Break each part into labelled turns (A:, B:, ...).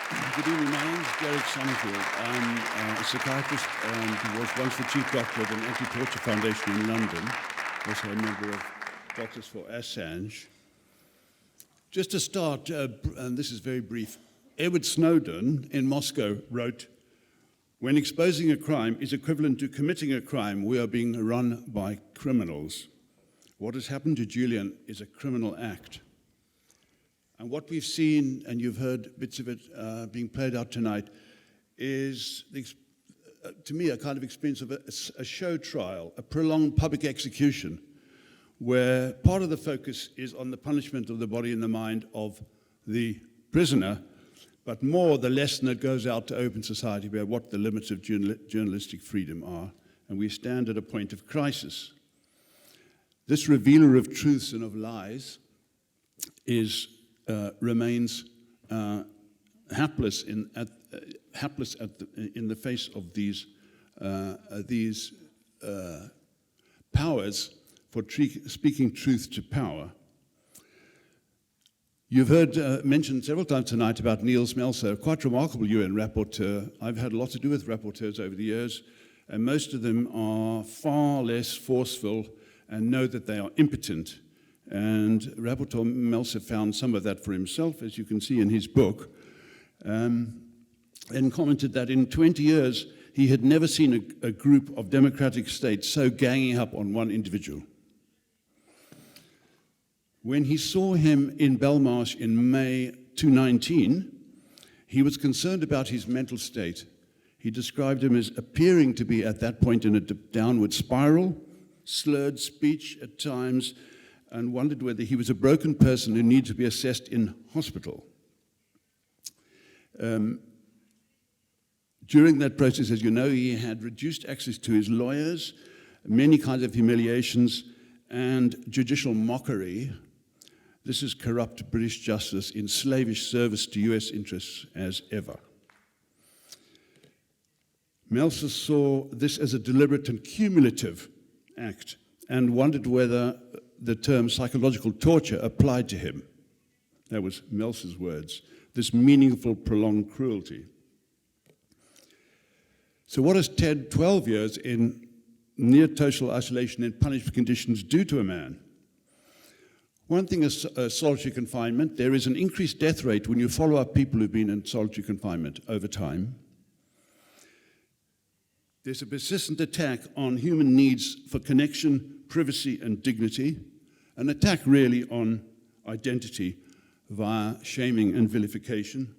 A: Good evening. My name is Derek Summerfield. I'm a psychiatrist who was once the chief doctor at an anti-torture foundation in London, also a member of Doctors for Assange. Just to start, and this is very brief, Edward Snowden in Moscow wrote, "When exposing a crime is equivalent to committing a crime, we are being run by criminals. What has happened to Julian is a criminal act." And what we've seen, and you've heard bits of it being played out tonight, is, to me, a kind of experience of a show trial, a prolonged public execution, where part of the focus is on the punishment of the body and the mind of the prisoner, but more the lesson that goes out to open society about what the limits of journalistic freedom are. And we stand at a point of crisis. This revealer of truths and of lies remains hapless in the face of these powers for speaking truth to power. You've heard mentioned several times tonight about Nils Melzer, quite remarkable UN rapporteur. I've had a lot to do with rapporteurs over the years, and most of them are far less forceful and know that they are impotent. And Rapporteur Melzer found some of that for himself, as you can see in his book, and commented that in 20 years, he had never seen a group of democratic states so ganging up on one individual. When he saw him in Belmarsh in May 2019, he was concerned about his mental state. He described him as appearing to be at that point in a downward spiral, slurred speech at times, and wondered whether he was a broken person who needed to be assessed in hospital. During that process, as you know, he had reduced access to his lawyers, many kinds of humiliations, and judicial mockery. This is corrupt British justice in slavish service to US interests as ever. Melzer saw this as a deliberate and cumulative act and wondered whether the term psychological torture applied to him. That was Melzer's words, this meaningful, prolonged cruelty. So what does 12 years in near total isolation and punishment conditions do to a man? One thing is solitary confinement. There is an increased death rate when you follow up people who've been in solitary confinement over time. There's a persistent attack on human needs for connection, privacy, and dignity, an attack really on identity via shaming and vilification,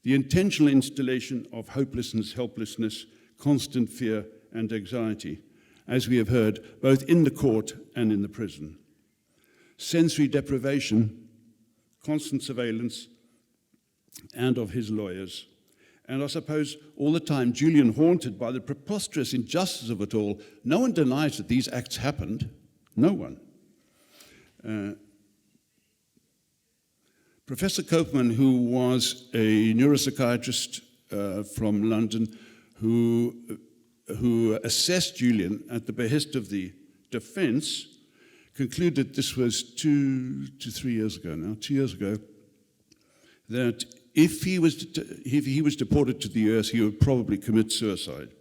A: the intentional installation of hopelessness, helplessness, constant fear, and anxiety, as we have heard, both in the court and in the prison. Sensory deprivation, constant surveillance, and of his lawyers. And I suppose all the time, Julian haunted by the preposterous injustice of it all. No one denies that these acts happened. No one. Professor Copeman, who was a neuropsychiatrist from London, who assessed Julian at the behest of the defense, concluded, this was 2 to 3 years ago now, 2 years ago, that if he was deported to the US, he would probably commit suicide.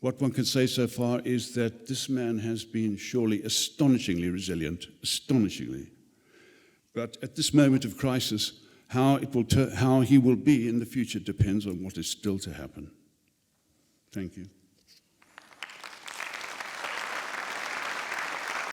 A: What one can say so far is that this man has been surely astonishingly resilient, astonishingly. But at this moment of crisis, how he will be in the future depends on what is still to happen. Thank you.